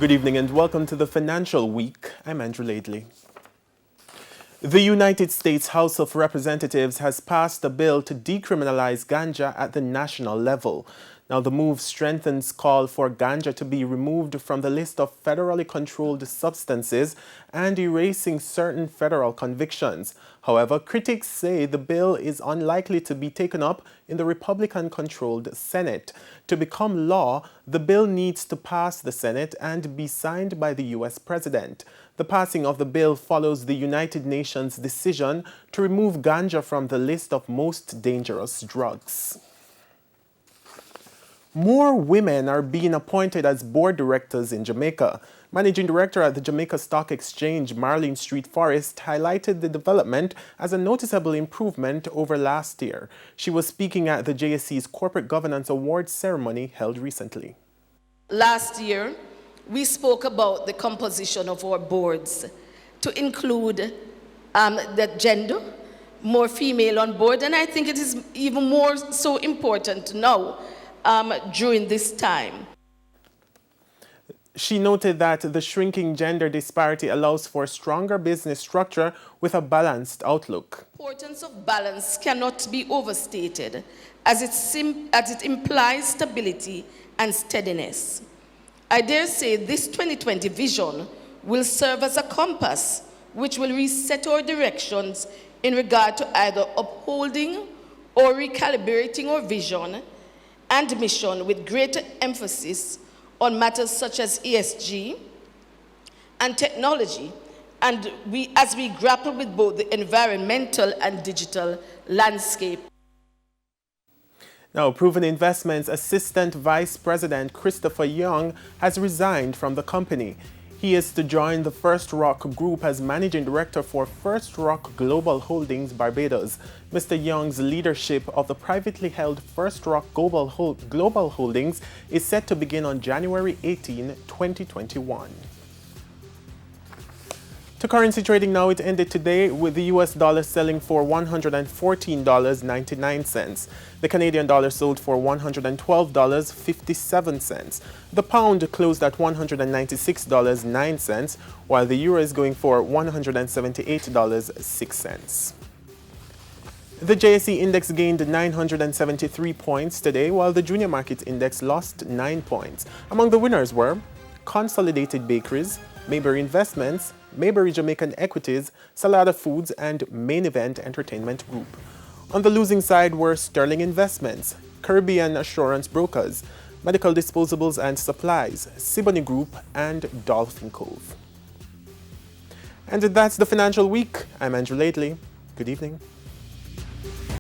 Good evening and welcome to the Financial Week. I'm Andrew Laidley. The United States House of Representatives has passed a bill to decriminalize ganja at the national level. Now, the move strengthens call for ganja to be removed from the list of federally controlled substances and erasing certain federal convictions. However, critics say the bill is unlikely to be taken up in the Republican-controlled Senate. To become law, the bill needs to pass the Senate and be signed by the U.S. President. The passing of the bill follows the United Nations decision to remove ganja from the list of most dangerous drugs. More women are being appointed as board directors in Jamaica. Managing Director at the Jamaica Stock Exchange, Marlene Street Forrest, highlighted the development as a noticeable improvement over last year. She was speaking at the JSC's Corporate Governance Awards ceremony held recently. Last year, we spoke about the composition of our boards to include the gender, more female on board, and I think it is even more so important now during this time. She noted that the shrinking gender disparity allows for stronger business structure with a balanced outlook. The importance of balance cannot be overstated, as it implies stability and steadiness. I dare say this 2020 vision will serve as a compass which will reset our directions in regard to either upholding or recalibrating our vision and mission with greater emphasis on matters such as ESG and technology, and as we grapple with both the environmental and digital landscape. Now, Proven Investments Assistant Vice President Christopher Young has resigned from the company. He is to join the First Rock Group as Managing Director for First Rock Global Holdings Barbados. Mr. Young's leadership of the privately held First Rock Global Holdings is set to begin on January 18, 2021. To currency trading now, it ended today with the US dollar selling for $114.99. The Canadian dollar sold for $112.57. The pound closed at $196.09, while the euro is going for $178.06. The JSE index gained 973 points today, while the junior market index lost 9 points. Among the winners were Consolidated Bakeries, Mayberry Investments, Mayberry Jamaican Equities, Salada Foods, and Main Event Entertainment Group. On the losing side were Sterling Investments, Caribbean Assurance Brokers, Medical Disposables and Supplies, Siboney Group, and Dolphin Cove. And that's the Financial Week. I'm Andrew Laidley. Good evening.